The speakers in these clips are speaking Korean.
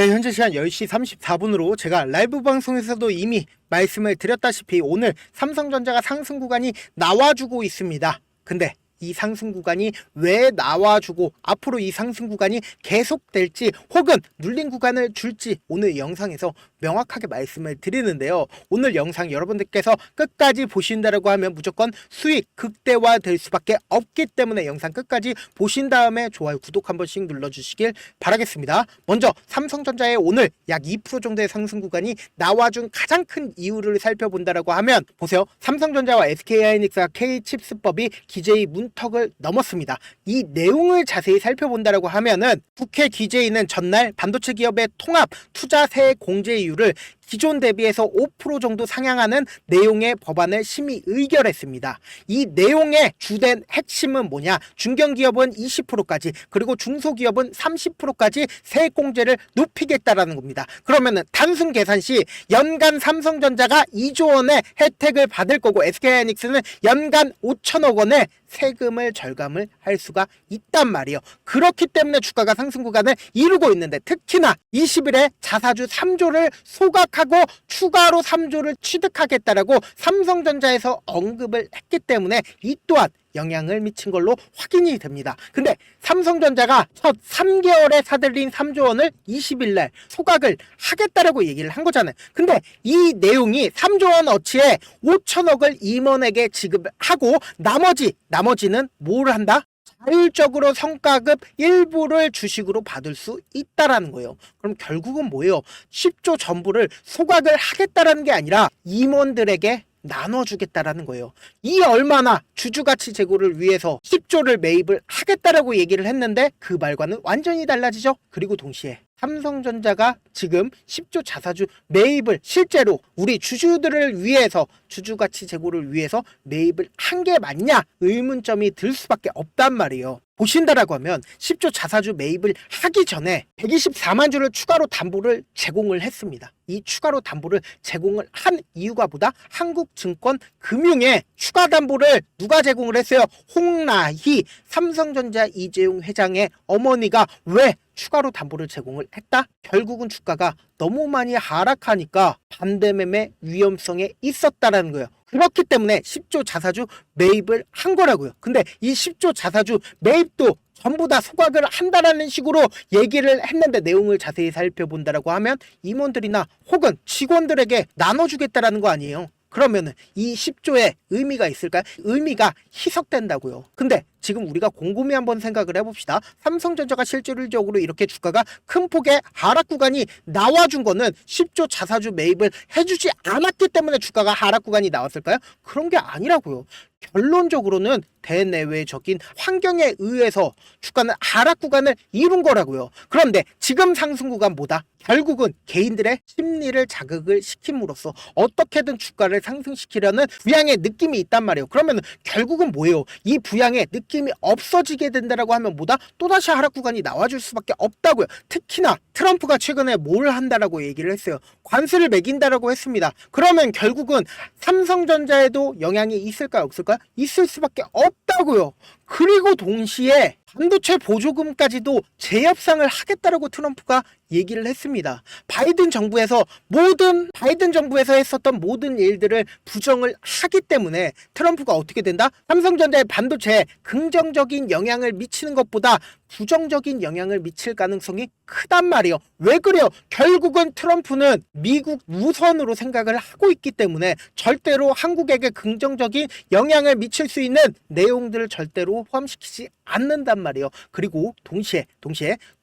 자, 현재 시간 10시 34분으로 제가 라이브 방송에서도 이미 말씀을 드렸다시피 오늘 삼성전자가 상승 구간이 나와주고 있습니다. 근데 이 상승 구간이 왜 나와주고 앞으로 이 상승 구간이 계속될지 혹은 눌린 구간을 줄지 오늘 영상에서 명확하게 말씀을 드리는데요. 오늘 영상 여러분들께서 끝까지 보신다라고 하면 무조건 수익 극대화 될 수밖에 없기 때문에 영상 끝까지 보신 다음에 좋아요, 구독 한 번씩 눌러주시길 바라겠습니다. 먼저 삼성전자의 오늘 약 2% 정도의 상승 구간이 나와준 가장 큰 이유를 살펴본다라고 하면 보세요. 삼성전자와 SK하이닉스와 K칩스법이 기재위 문턱을 넘었습니다. 이 내용을 자세히 살펴본다라고 하면은 국회 기재위는 전날 반도체 기업의 통합 투자세 공제율을 기존 대비해서 5% 정도 상향하는 내용의 법안을 심의 의결했습니다. 이 내용의 주된 핵심은 뭐냐? 중견기업은 20%까지 그리고 중소기업은 30%까지 세액공제를 높이겠다라는 겁니다. 그러면은 단순 계산 시 연간 삼성전자가 2조 원의 혜택을 받을 거고 SK하이닉스는 연간 5천억 원의 세금을 절감을 할 수가 있단 말이에요. 그렇기 때문에 주가가 상승 구간을 이루고 있는데 특히나 20일에 자사주 3조를 소각하고 추가로 3조를 취득하겠다라고 삼성전자에서 언급을 했기 때문에 이 또한 영향을 미친 걸로 확인이 됩니다. 근데 삼성전자가 첫 3개월에 사들인 3조 원을 20일날 소각을 하겠다라고 얘기를 한 거잖아요. 근데 이 내용이 3조 원 어치에 5천억을 임원에게 지급을 하고 나머지는 뭘 한다? 자율적으로 성과급 일부를 주식으로 받을 수 있다라는 거예요. 그럼 결국은 뭐예요? 10조 전부를 소각을 하겠다라는 게 아니라 임원들에게 나눠주겠다라는 거예요. 이 얼마나 주주가치 제고를 위해서 10조를 매입을 하겠다라고 얘기를 했는데 그 말과는 완전히 달라지죠. 그리고 동시에 삼성전자가 지금 10조 자사주 매입을 실제로 우리 주주들을 위해서 주주가치 제고를 위해서 매입을 한 게 맞냐 의문점이 들 수밖에 없단 말이에요. 보신다라고 하면 10조 자사주 매입을 하기 전에 124만 주를 추가로 담보를 제공을 했습니다. 이 추가로 담보를 제공을 한 이유가 뭐다? 한국증권금융에 추가 담보를 누가 제공을 했어요? 홍라희 삼성전자 이재용 회장의 어머니가 왜 추가로 담보를 제공을 했다? 결국은 주가가 너무 많이 하락하니까 반대매매 위험성에 있었다라는 거예요. 그렇기 때문에 10조 자사주 매입을 한 거라고요. 근데 이 10조 자사주 매입도 전부 다 소각을 한다라는 식으로 얘기를 했는데 내용을 자세히 살펴본다라고 하면 임원들이나 혹은 직원들에게 나눠주겠다라는 거 아니에요. 그러면은 이 10조에 의미가 있을까요? 의미가 희석된다고요. 근데 지금 우리가 곰곰이 한번 생각을 해봅시다. 삼성전자가 실질적으로 이렇게 주가가 큰 폭의 하락 구간이 나와준 거는 10조 자사주 매입을 해주지 않았기 때문에 주가가 하락 구간이 나왔을까요? 그런 게 아니라고요. 결론적으로는 대내외적인 환경에 의해서 주가는 하락 구간을 이룬 거라고요. 그런데 지금 상승 구간 뭐다? 결국은 개인들의 심리를 자극을 시킴으로써 어떻게든 주가를 상승시키려는 부양의 느낌이 있단 말이에요. 그러면 결국은 뭐예요? 이 부양의 느낌이 없어지게 된다라고 하면 뭐다? 또다시 하락 구간이 나와줄 수밖에 없다고요. 특히나 트럼프가 최근에 뭘 한다라고 얘기를 했어요. 관세를 매긴다라고 했습니다. 그러면 결국은 삼성전자에도 영향이 있을까요? 없을까요? 있을 수밖에 없다고요. 그리고 동시에 반도체 보조금까지도 재협상을 하겠다라고 트럼프가 얘기를 했습니다. 바이든 정부에서 했었던 모든 일들을 부정을 하기 때문에 트럼프가 어떻게 된다? 삼성전자의 반도체에 긍정적인 영향을 미치는 것보다 부정적인 영향을 미칠 가능성이 크단 말이에요. 왜 그래요? 결국은 트럼프는 미국 우선으로 생각을 하고 있기 때문에 절대로 한국에게 긍정적인 영향을 미칠 수 있는 내용들을 절대로 포함시키지 않는단 말이에요. 그리고 동시에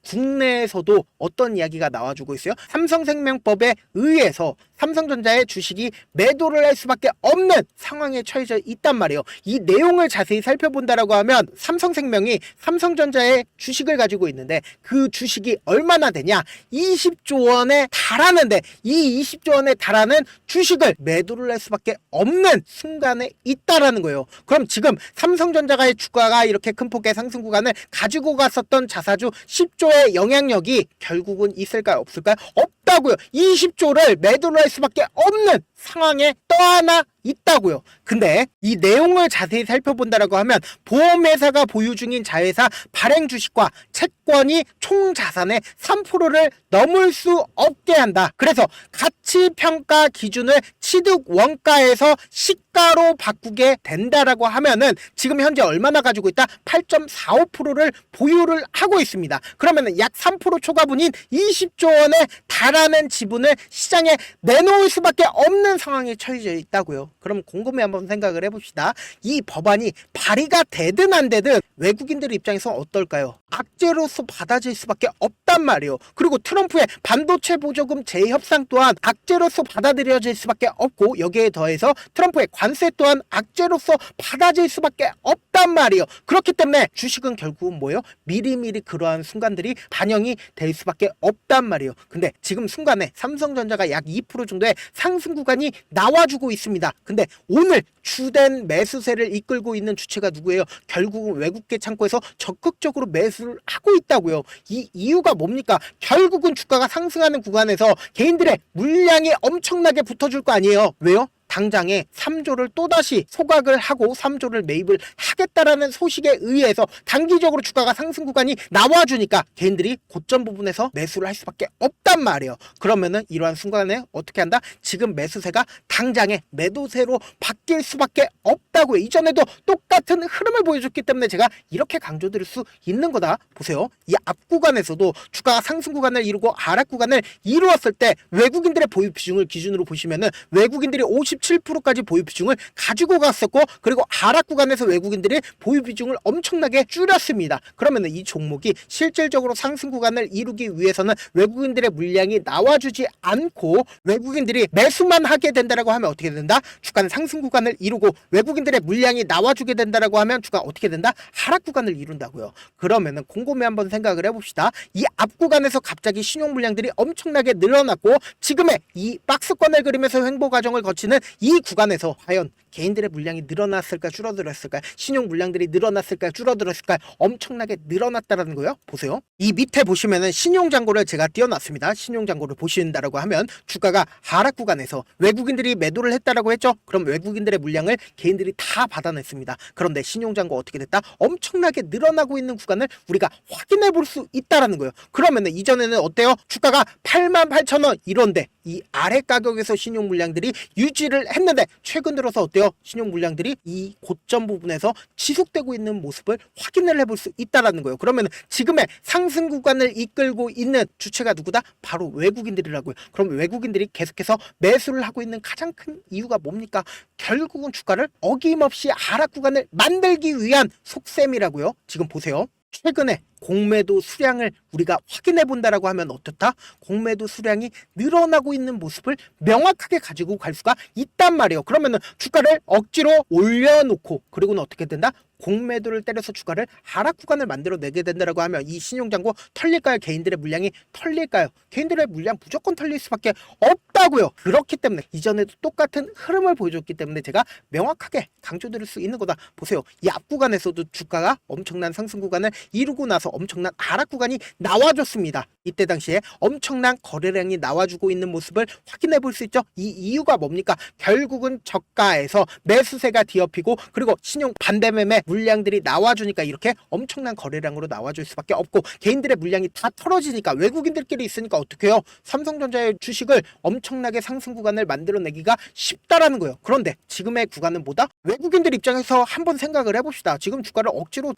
국내에서도 어떤 이야기가 나와주고 있어요? 삼성생명법에 의해서 삼성전자의 주식이 매도를 할 수밖에 없는 상황에 처해져 있단 말이에요. 이 내용을 자세히 살펴본다라고 하면 삼성생명이 삼성전자의 주식을 가지고 있는데 그 주식이 얼마나 되냐? 20조 원에 달하는데 이 20조 원에 달하는 주식을 매도를 할 수밖에 없는 순간에 있다라는 거예요. 그럼 지금 삼성전자의 주가가 이렇게 큰 폭의 상승 구간을 가지고 갔었던 자사주 10조의 영향력이 결국은 있을까요? 없을까요? 없다고요. 20조를 매도를 할 수밖에 없는 상황에 또 하나 있다고요. 근데 이 내용을 자세히 살펴본다라고 하면 보험회사가 보유 중인 자회사 발행 주식과 채권이 총 자산의 3%를 넘을 수 없게 한다. 그래서 가치평가 기준을 취득 원가에서 시가로 바꾸게 된다라고 하면은 지금 현재 얼마나 가지고 있다? 8.45%를 보유를 하고 있습니다. 그러면은 약 3% 초과분인 20조 원에 달하는 지분을 시장에 내놓을 수밖에 없는 상황에 처해져 있다고요. 그럼 곰곰이 한번 생각을 해봅시다. 이 법안이 발의가 되든 안 되든 외국인들 입장에서 어떨까요? 악재로서 받아질 수밖에 없단 말이에요. 그리고 트럼프의 반도체 보조금 재협상 또한 악재로서 받아들여질 수밖에 없고, 여기에 더해서 트럼프의 관세 또한 악재로서 받아질 수밖에 없단 말이에요. 그렇기 때문에 주식은 결국은 뭐예요? 미리미리 그러한 순간들이 반영이 될 수밖에 없단 말이에요. 근데 지금 순간에 삼성전자가 약 2% 정도의 상승 구간이 나와주고 있습니다. 근데 오늘 주된 매수세를 이끌고 있는 주체가 누구예요? 결국은 외국계 창고에서 적극적으로 매수를 하고 있다고요. 이 이유가 뭡니까? 결국은 주가가 상승하는 구간에서 개인들의 물량이 엄청나게 붙어줄 거 아니에요. 왜요? 당장에 3조를 또다시 소각을 하고 3조를 매입을 하겠다라는 소식에 의해서 단기적으로 주가가 상승 구간이 나와주니까 개인들이 고점 부분에서 매수를 할 수밖에 없단 말이에요. 그러면은 이러한 순간에 어떻게 한다? 지금 매수세가 당장에 매도세로 바뀔 수밖에 없다고요. 이전에도 똑같은 흐름을 보여줬기 때문에 제가 이렇게 강조드릴 수 있는 거다. 보세요. 이 앞 구간에서도 주가가 상승 구간을 이루고 하락 구간을 이루었을 때 외국인들의 보유 비중을 기준으로 보시면은 외국인들이 57%까지 보유 비중을 가지고 갔었고, 그리고 하락 구간에서 외국인들이 보유 비중을 엄청나게 줄였습니다. 그러면 이 종목이 실질적으로 상승 구간을 이루기 위해서는 외국인들의 물량이 나와주지 않고 외국인들이 매수만 하게 된다라고 하면 어떻게 된다? 주가는 상승 구간을 이루고 외국인들의 물량이 나와주게 된다라고 하면 주가 어떻게 된다? 하락 구간을 이룬다고요. 그러면은 곰곰이 한번 생각을 해봅시다. 이 앞 구간에서 갑자기 신용 물량들이 엄청나게 늘어났고 지금의 이 박스권을 그리면서 횡보 과정을 거치는 이 구간에서 과연 개인들의 물량이 늘어났을까 줄어들었을까? 신용 물량들이 늘어났을까 줄어들었을까? 엄청나게 늘어났다라는 거예요. 보세요. 이 밑에 보시면은 신용 잔고를 제가 띄워놨습니다. 신용 잔고를 보신다라고 하면 주가가 하락 구간에서 외국인들이 매도를 했다라고 했죠. 그럼 외국인들의 물량을 개인들이 다 받아냈습니다. 그런데 신용 잔고 어떻게 됐다? 엄청나게 늘어나고 있는 구간을 우리가 확인해 볼 수 있다라는 거예요. 그러면은 이전에는 어때요? 주가가 88,000원 이런데 이 아래 가격에서 신용 물량들이 유지를 했는데 최근 들어서 어때요? 신용 물량들이 이 고점 부분에서 지속되고 있는 모습을 확인을 해볼 수 있다라는 거예요. 그러면 지금의 상승 구간을 이끌고 있는 주체가 누구다? 바로 외국인들이라고요. 그럼 외국인들이 계속해서 매수를 하고 있는 가장 큰 이유가 뭡니까? 결국은 주가를 어김없이 하락 구간을 만들기 위한 속셈이라고요. 지금 보세요. 최근에 공매도 수량을 우리가 확인해 본다라고 하면 어떻다? 공매도 수량이 늘어나고 있는 모습을 명확하게 가지고 갈 수가 있단 말이에요. 그러면은 주가를 억지로 올려놓고 그리고는 어떻게 된다? 공매도를 때려서 주가를 하락 구간을 만들어내게 된다라고 하면 이 신용잔고 털릴까요? 개인들의 물량이 털릴까요? 개인들의 물량 무조건 털릴 수밖에 없다고요. 그렇기 때문에 이전에도 똑같은 흐름을 보여줬기 때문에 제가 명확하게 강조드릴 수 있는 거다. 보세요. 이 앞 구간에서도 주가가 엄청난 상승 구간을 이루고 나서 엄청난 하락 구간이 나와줬습니다. 이때 당시에 엄청난 거래량이 나와주고 있는 모습을 확인해 볼 수 있죠. 이 이유가 뭡니까? 결국은 저가에서 매수세가 뒤엎이고 그리고 신용 반대매매 물량들이 나와주니까 이렇게 엄청난 거래량으로 나와줄 수밖에 없고 개인들의 물량이 다 털어지니까 외국인들끼리 있으니까 어떻게 해요? 삼성전자의 주식을 엄청나게 상승 구간을 만들어내기가 쉽다라는 거예요. 그런데 지금의 구간은 뭐다? 외국인들 입장에서 한번 생각을 해봅시다. 지금 주가를 억지로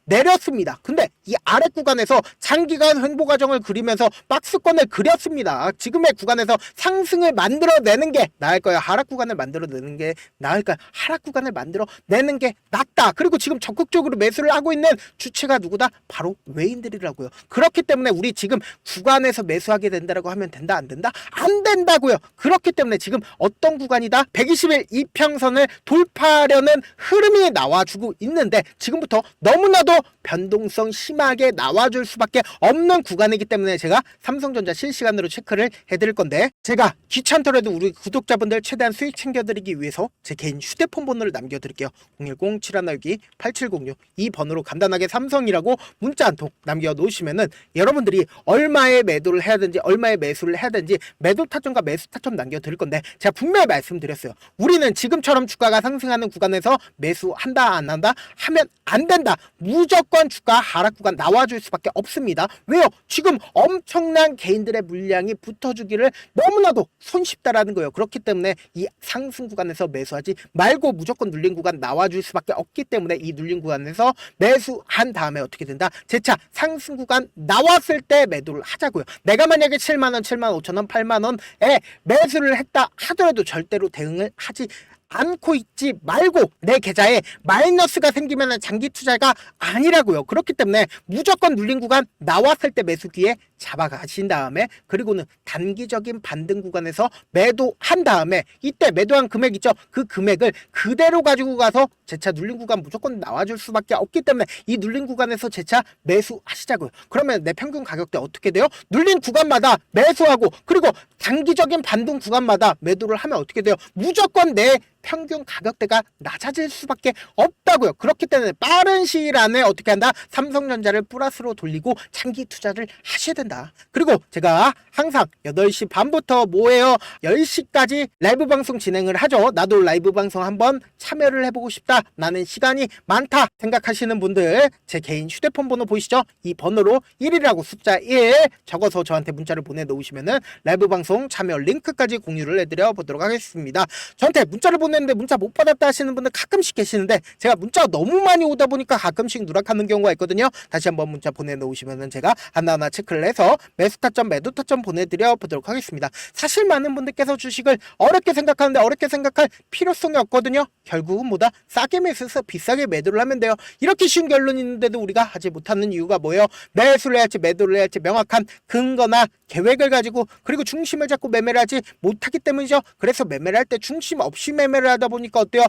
끌어내렸습니다. 근데 이 아래 구간에서 장기간 횡보 과정을 그리면서 박스권을 그렸습니다. 지금의 구간에서 상승을 만들어내는 게 나을까요? 하락 구간을 만들어내는 게 나을까요? 하락 구간을 만들어내는 게 낫다. 그리고 지금 적극적으로 매수를 하고 있는 주체가 누구다? 바로 외인들이라고요. 그렇기 때문에 우리 지금 구간에서 매수하게 된다라고 하면 된다 안 된다? 안 된다고요. 그렇기 때문에 지금 어떤 구간이다? 120일 이평선을 돌파하려는 흐름이 나와주고 있는데 지금부터 너무나도 변동성 심하게 나와줄 수밖에 없는 구간이기 때문에 제가 삼성전자 실시간으로 체크를 해드릴 건데 제가 귀찮더라도 우리 구독자분들 최대한 수익 챙겨드리기 위해서 제 개인 휴대폰 번호를 남겨드릴게요. 010-7162-8706 이 번호로 간단하게 삼성이라고 문자 한 통 남겨놓으시면은 여러분들이 얼마에 매도를 해야 되는지 얼마에 매수를 해야 되는지 매도 타점과 매수 타점 남겨드릴 건데 제가 분명히 말씀드렸어요. 우리는 지금처럼 주가가 상승하는 구간에서 매수한다 안 한다 하면 안 된다. 무조건 주가 하락 구간 나와줄 수밖에 없습니다. 왜요? 지금 엄청난 개인들의 물량이 붙어주기를 너무나도 손쉽다라는 거예요. 그렇기 때문에 이 상승 구간에서 매수하지 말고 무조건 눌린 구간 나와줄 수밖에 없기 때문에 이 눌린 구간에서 매수한 다음에 어떻게 된다? 재차 상승 구간 나왔을 때 매도를 하자고요. 내가 만약에 7만원, 7만 5천원, 8만원에 매수를 했다 하더라도 절대로 대응을 하지 않고 있지 말고 내 계좌에 마이너스가 생기면 장기 투자가 아니라고요. 그렇기 때문에 무조건 눌린 구간 나왔을 때 매수 기에 잡아가신 다음에 그리고는 단기적인 반등 구간에서 매도한 다음에 이때 매도한 금액 있죠? 그 금액을 그대로 가지고 가서 재차 눌린 구간 무조건 나와줄 수밖에 없기 때문에 이 눌린 구간에서 재차 매수하시자고요. 그러면 내 평균 가격대 어떻게 돼요? 눌린 구간마다 매수하고 그리고 단기적인 반등 구간마다 매도를 하면 어떻게 돼요? 무조건 내 평균 가격대가 낮아질 수밖에 없다고요. 그렇기 때문에 빠른 시일 안에 어떻게 한다? 삼성전자를 플러스로 돌리고 장기 투자를 하셔야 된다. 그리고 제가 항상 8시 반부터 뭐해요? 10시까지 라이브 방송 진행을 하죠. 나도 라이브 방송 한번 참여를 해보고 싶다. 나는 시간이 많다 생각하시는 분들 제 개인 휴대폰 번호 보이시죠? 이 번호로 1이라고 숫자 1 적어서 저한테 문자를 보내놓으시면은 라이브 방송 참여 링크까지 공유를 해드려 보도록 하겠습니다. 저한테 문자를 보냈는데 문자 못 받았다 하시는 분들 가끔씩 계시는데 제가 문자가 너무 많이 오다 보니까 가끔씩 누락하는 경우가 있거든요. 다시 한번 문자 보내놓으시면은 제가 하나하나 체크를 해서 매수 타점 매도 타점 보내드려 보도록 하겠습니다. 사실 많은 분들께서 주식을 어렵게 생각하는데 어렵게 생각할 필요성이 없거든요. 결국은 뭐다? 싸게 매수해서 비싸게 매도를 하면 돼요. 이렇게 쉬운 결론이 있는데도 우리가 하지 못하는 이유가 뭐예요? 매수를 해야 할지 매도를 해야 할지 명확한 근거나 계획을 가지고 그리고 중심을 잡고 매매를 하지 못하기 때문이죠. 그래서 매매를 할 때 중심 없이 매매를 하다 보니까 어때요?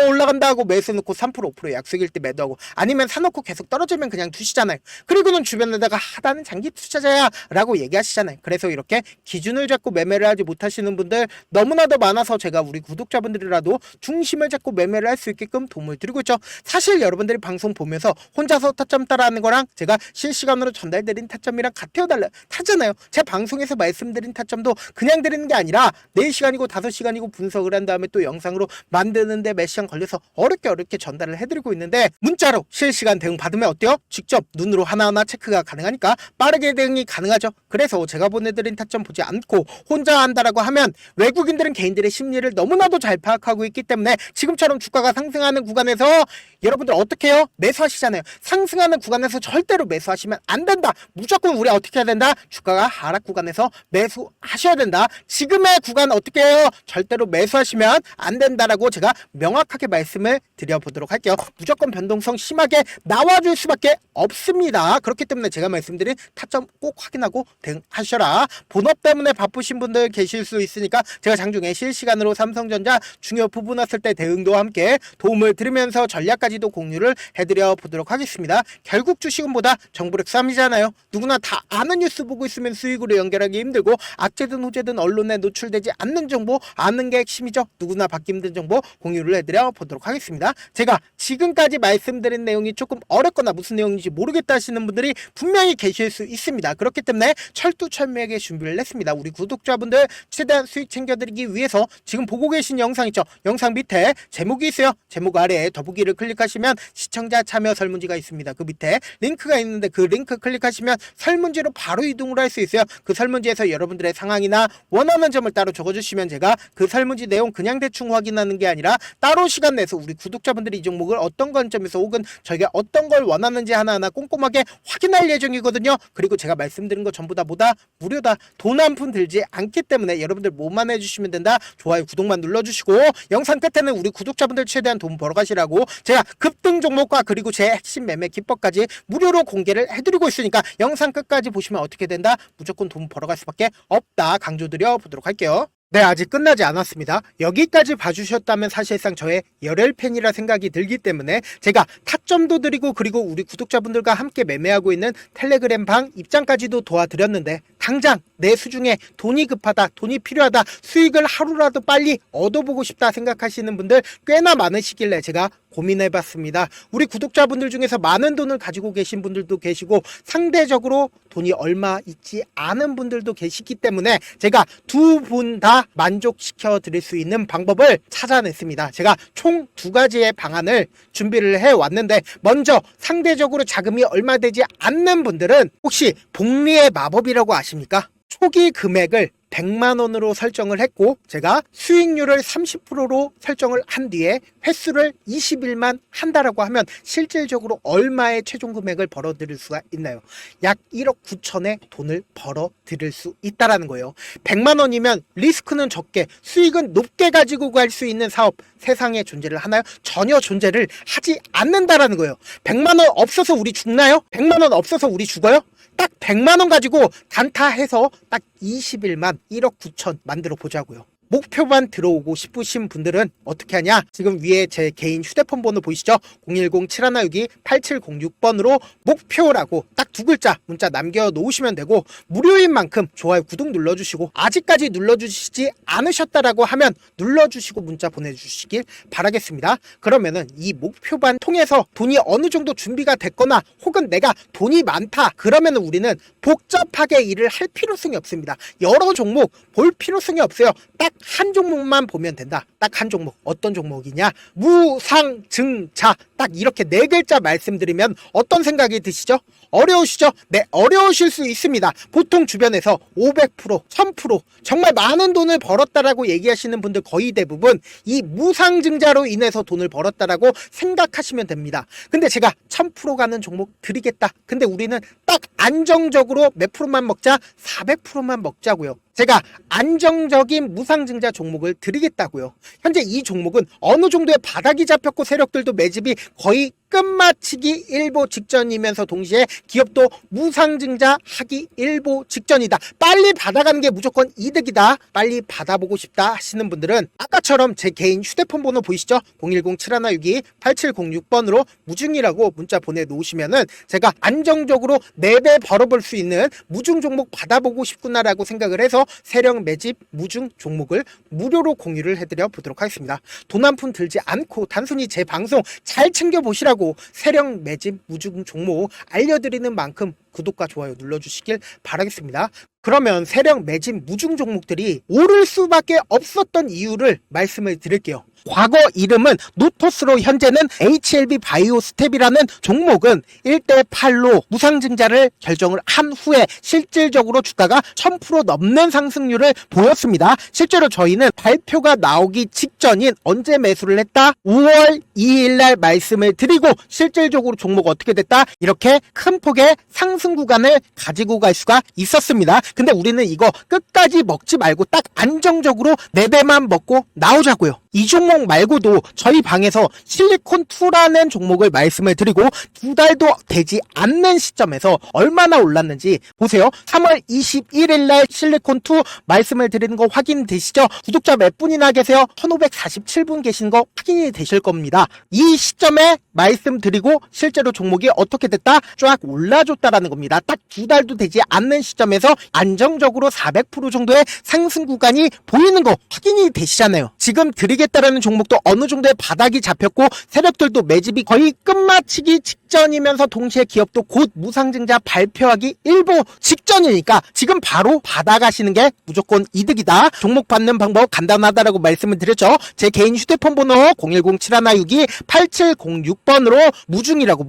올라간다 하고 매수 넣고 3% 5% 약속일 때 매도하고 아니면 사놓고 계속 떨어지면 그냥 두시잖아요. 그리고는 주변에다가 하다는 장기 투자자야 라고 얘기하시잖아요. 그래서 이렇게 기준을 잡고 매매를 하지 못하시는 분들 너무나도 많아서 제가 우리 구독자분들이라도 중심을 잡고 매매를 할 수 있게끔 도움을 드리고 있죠. 사실 여러분들이 방송 보면서 혼자서 타점 따라하는 거랑 제가 실시간으로 전달드린 타점이랑 같아요 달라요? 타잖아요. 제 방송에서 말씀드린 타점도 그냥 드리는 게 아니라 4시간이고 5시간이고 분석을 한 다음에 또 영상으로 만드는데 몇 시간 걸려서 어렵게 전달을 해드리고 있는데 문자로 실시간 대응 받으면 어때요? 직접 눈으로 하나하나 체크가 가능하니까 빠르게 대응이 가능하죠. 그래서 제가 보내드린 타점 보지 않고 혼자 한다라고 하면 외국인들은 개인들의 심리를 너무나도 잘 파악하고 있기 때문에 지금처럼 주가가 상승하는 구간에서 여러분들 어떻게 해요? 매수하시잖아요. 상승하는 구간에서 절대로 매수하시면 안 된다. 무조건 우리 어떻게 해야 된다? 주가가 하락 구간에서 매수하셔야 된다. 지금의 구간 어떻게 해요? 절대로 매수하시면 안 된다라고 제가 명확하게 말씀을 드려보도록 할게요. 무조건 변동성 심하게 나와줄 수밖에 없습니다. 그렇기 때문에 제가 말씀드린 타점 꼭 확인하고 대응하셔라. 본업 때문에 바쁘신 분들 계실 수 있으니까 제가 장중에 실시간으로 삼성전자 중요 부분 왔을 때 대응도 함께 도움을 드리면서 전략까지도 공유를 해드려 보도록 하겠습니다. 결국 주식은 뭐다? 정보력 싸움이잖아요. 누구나 다 아는 뉴스 보고 있으면 수익으로 연결하기 힘들고 악재든 호재든 언론에 노출되지 않는 정보 아는 게 핵심이죠. 누구나 받기 힘든 정보 공유를 해드려 보도록 하겠습니다. 제가 지금까지 말씀드린 내용이 조금 어렵거나 무슨 내용인지 모르겠다 하시는 분들이 분명히 계실 수 있습니다. 그렇기 때문에 철두철미하게 준비를 했습니다. 우리 구독자분들 최대한 수익 챙겨드리기 위해서 지금 보고 계신 영상 있죠? 영상 밑에 제목이 있어요. 제목 아래에 더보기를 클릭하시면 시청자 참여 설문지가 있습니다. 그 밑에 링크가 있는데 그 링크 클릭하시면 설문지로 바로 이동을 할 수 있어요. 그 설문지에서 여러분들의 상황이나 원하는 점을 따로 적어주시면 제가 그 설문지 내용 그냥 대충 확인하는 게 아니라 따로 시간 내서 우리 구독자분들이 이 종목을 어떤 관점에서 혹은 저희가 어떤 걸 원하는지 하나하나 꼼꼼하게 확인할 예정이거든요. 그리고 제가 말씀드린 거 전부 다 뭐다? 무료다. 돈 한 푼 들지 않기 때문에 여러분들 뭐만 해주시면 된다. 좋아요 구독만 눌러주시고 영상 끝에는 우리 구독자분들 최대한 돈 벌어가시라고 제가 급등 종목과 그리고 제 핵심 매매 기법까지 무료로 공개를 해드리고 있으니까 영상 끝까지 보시면 어떻게 된다? 무조건 돈 벌어갈 수밖에 없다. 강조드려 보도록 할게요. 네, 아직 끝나지 않았습니다. 여기까지 봐주셨다면 사실상 저의 열혈 팬이라 생각이 들기 때문에 제가 타점도 드리고 그리고 우리 구독자분들과 함께 매매하고 있는 텔레그램 방 입장까지도 도와드렸는데 당장 내 수중에 돈이 급하다, 돈이 필요하다, 수익을 하루라도 빨리 얻어보고 싶다 생각하시는 분들 꽤나 많으시길래 제가 고민해봤습니다. 우리 구독자분들 중에서 많은 돈을 가지고 계신 분들도 계시고 상대적으로 돈이 얼마 있지 않은 분들도 계시기 때문에 제가 두 분 다 만족시켜 드릴 수 있는 방법을 찾아냈습니다. 제가 총 2가지의 방안을 준비를 해왔는데, 먼저 상대적으로 자금이 얼마 되지 않는 분들은 혹시 복리의 마법이라고 아십니까? 초기 금액을 100만원으로 설정을 했고 제가 수익률을 30%로 설정을 한 뒤에 횟수를 20일만 한다라고 하면 실질적으로 얼마의 최종 금액을 벌어들일 수가 있나요? 약 1억 9천의 돈을 벌어들일 수 있다라는 거예요. 100만원이면 리스크는 적게 수익은 높게 가지고 갈 수 있는 사업 세상에 존재를 하나요? 전혀 존재를 하지 않는다라는 거예요. 100만원 없어서 우리 죽나요? 100만원 없어서 우리 죽어요? 딱 100만원 가지고 단타해서 딱 20일만 1억 9천 만들어 보자고요. 목표만 들어오고 싶으신 분들은 어떻게 하냐? 지금 위에 제 개인 휴대폰 번호 보이시죠? 010-7162-8706번으로 목표라고 딱 2글자 문자 남겨놓으시면 되고, 무료인 만큼 좋아요, 구독 눌러주시고, 아직까지 눌러주시지 않으셨다라고 하면 눌러주시고 문자 보내주시길 바라겠습니다. 그러면은 이 목표반 통해서 돈이 어느 정도 준비가 됐거나 혹은 내가 돈이 많다 그러면 우리는 복잡하게 일을 할 필요성이 없습니다. 여러 종목 볼 필요성이 없어요. 딱 한 종목만 보면 된다. 딱 한 종목. 어떤 종목이냐? 무상증자. 딱 이렇게 4글자 말씀드리면 어떤 생각이 드시죠? 어려우시죠? 네, 어려우실 수 있습니다. 보통 주변에서 500%, 1000% 정말 많은 돈을 벌었다라고 얘기하시는 분들 거의 대부분 이 무상증자로 인해서 돈을 벌었다라고 생각하시면 됩니다. 근데 제가 1000% 가는 종목 드리겠다. 근데 우리는 딱 안정적으로 몇 프로만 먹자? 400%만 먹자고요. 제가 안정적인 무상증자 종목을 드리겠다고요. 현재 이 종목은 어느 정도의 바닥이 잡혔고 세력들도 매집이 거의 끝마치기 일보 직전이면서 동시에 기업도 무상증자 하기 일보 직전이다. 빨리 받아가는 게 무조건 이득이다. 빨리 받아보고 싶다 하시는 분들은 아까처럼 제 개인 휴대폰 번호 보이시죠? 010-7162-8706번으로 무중이라고 문자 보내놓으시면은 제가 안정적으로 4배 벌어볼 수 있는 무중 종목 받아보고 싶구나라고 생각을 해서 세력 매집 무중 종목을 무료로 공유를 해드려 보도록 하겠습니다. 돈 한 푼 들지 않고 단순히 제 방송 잘 챙겨보시라고 세력 매집 무중 종목 알려드리는 만큼 구독과 좋아요 눌러주시길 바라겠습니다. 그러면 세력 매집 무중 종목들이 오를 수밖에 없었던 이유를 말씀을 드릴게요. 과거 이름은 노토스로 현재는 HLB 바이오스텝이라는 종목은 1대8로 무상증자를 결정을 한 후에 실질적으로 주가가 1000% 넘는 상승률을 보였습니다. 실제로 저희는 발표가 나오기 직전인 언제 매수를 했다? 5월 2일날 말씀을 드리고 실질적으로 종목 어떻게 됐다? 이렇게 큰 폭의 상승 구간을 가지고 갈 수가 있었습니다. 근데 우리는 이거 끝까지 먹지 말고 딱 안정적으로 4배만 먹고 나오자고요. 이 종목 말고도 저희 방에서 실리콘2라는 종목을 말씀을 드리고 2달도 되지 않는 시점에서 얼마나 올랐는지 보세요. 3월 21일 날 실리콘2 말씀을 드리는 거 확인되시죠? 구독자 몇 분이나 계세요? 1547분 계신 거 확인이 되실 겁니다. 이 시점에 말씀드리고 실제로 종목이 어떻게 됐다? 쫙 올라줬다라는 겁니다. 딱 2달도 되지 않는 시점에서 안정적으로 400% 정도의 상승 구간이 보이는 거 확인이 되시잖아요. 지금 드리겠다라는 종목도 어느 정도의 바닥이 잡혔고 세력들도 매집이 거의 끝마치기 직전이면서 동시에 기업도 곧 무상증자 발표하기 일보 직전이니까 지금 바로 받아가시는 게 무조건 이득이다. 종목 받는 방법 간단하다라고 말씀을 드렸죠. 제 개인 휴대폰 번호 010-7162-8706번으로 무중이라고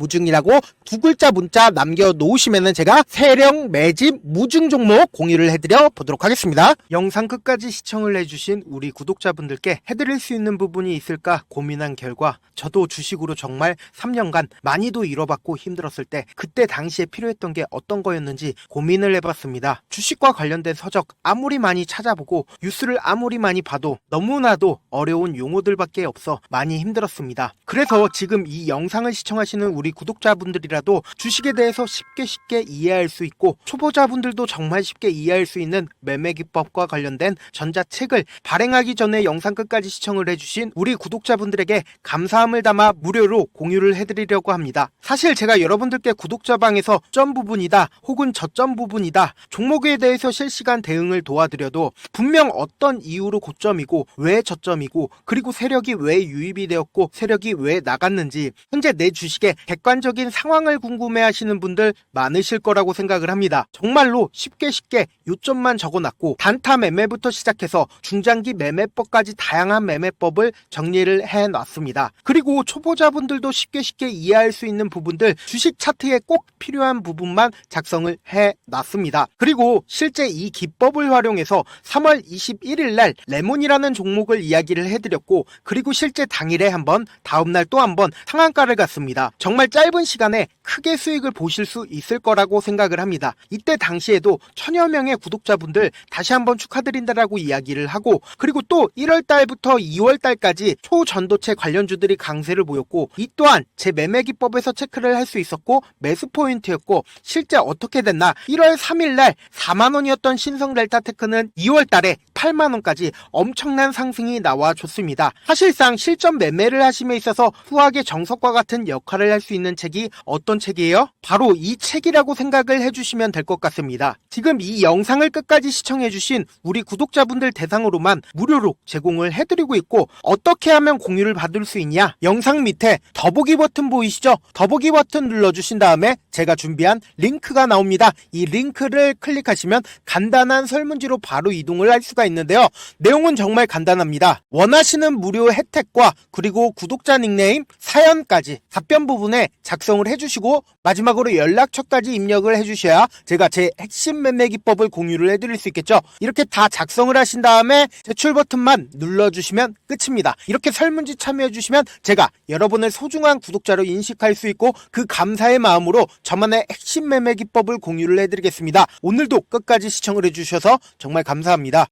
2글자 문자 남겨놓으시면은 제가 세력 매집 무중 종목 공유를 해드려 보도록 하겠습니다. 영상 끝까지 시청을 해주신 우리 구독자분들께 해드릴 수 있는 부분이 있을까 고민한 결과 저도 주식으로 정말 3년간 많이도 잃어봤고 힘들었을 때 그때 당시에 필요했던 게 어떤 거였는지 고민을 해봤습니다. 주식과 관련된 서적 아무리 많이 찾아보고 뉴스를 아무리 많이 봐도 너무나도 어려운 용어들밖에 없어 많이 힘들었습니다. 그래서 지금 이 영상을 시청하시는 우리 구독자분들이라도 주식에 대해서 쉽게 이해할 수 있고 초보자분들도 정말 쉽게 이해할 수 있는 매매 기법과 관련된 전자책을 발행하기 전에 영상 영상 끝까지 시청을 해주신 우리 구독자분들에게 감사함을 담아 무료로 공유를 해드리려고 합니다. 사실 제가 여러분들께 구독자방에서 점 부분이다 혹은 저점 부분이다 종목에 대해서 실시간 대응을 도와드려도 분명 어떤 이유로 고점이고 왜 저점이고 그리고 세력이 왜 유입이 되었고 세력이 왜 나갔는지 현재 내 주식의 객관적인 상황을 궁금해하시는 분들 많으실 거라고 생각을 합니다. 정말로 쉽게 요점만 적어놨고 단타 매매부터 시작해서 중장기 매매법까지 다양한 매매법을 정리를 해놨습니다. 그리고 초보자분들도 쉽게 이해할 수 있는 부분들 주식 차트에 꼭 필요한 부분만 작성을 해놨습니다. 그리고 실제 이 기법을 활용해서 3월 21일 날 레몬이라는 종목을 이야기를 해드렸고 그리고 실제 당일에 한번 다음날 또 한번 상한가를 갔습니다. 정말 짧은 시간에 크게 수익을 보실 수 있을 거라고 생각을 합니다. 이때 당시에도 천여 명의 구독자분들 다시 한번 축하드린다라고 이야기를 하고 그리고 또 1월 달부터 2월 달까지 초전도체 관련주들이 강세를 보였고 이 또한 제 매매 기법에서 체크를 할 수 있었고 매수 포인트였고 실제 어떻게 됐나 1월 3일 날 4만원이었던 신성 델타테크는 2월 달에 8만원까지 엄청난 상승이 나와줬습니다. 사실상 실전 매매를 하심에 있어서 후하게 정석과 같은 역할을 할 수 있는 책이 어떤 책이에요? 바로 이 책이라고 생각을 해주시면 될 것 같습니다. 지금 이 영상을 끝까지 시청해주신 우리 구독자분들 대상으로만 무료로 제공을 해드리고 있고 어떻게 하면 공유를 받을 수 있냐? 영상 밑에 더보기 버튼 보이시죠? 더보기 버튼 눌러주신 다음에 제가 준비한 링크가 나옵니다. 이 링크를 클릭하시면 간단한 설문지로 바로 이동을 할 수가 있는데요. 내용은 정말 간단합니다. 원하시는 무료 혜택과 그리고 구독자 닉네임, 사연까지 답변 부분에 작성을 해주시고 마지막으로 연락처까지 입력을 해주셔야 제가 제 핵심 매매 기법을 공유를 해드릴 수 있겠죠. 이렇게 다 작성을 하신 다음에 제출 버튼만 눌러주시면 끝입니다. 이렇게 설문지 참여해주시면 제가 여러분을 소중한 구독자로 인식할 수 있고 그 감사의 마음으로 저만의 핵심 매매 기법을 공유를 해드리겠습니다. 오늘도 끝까지 시청을 해주셔서 정말 감사합니다.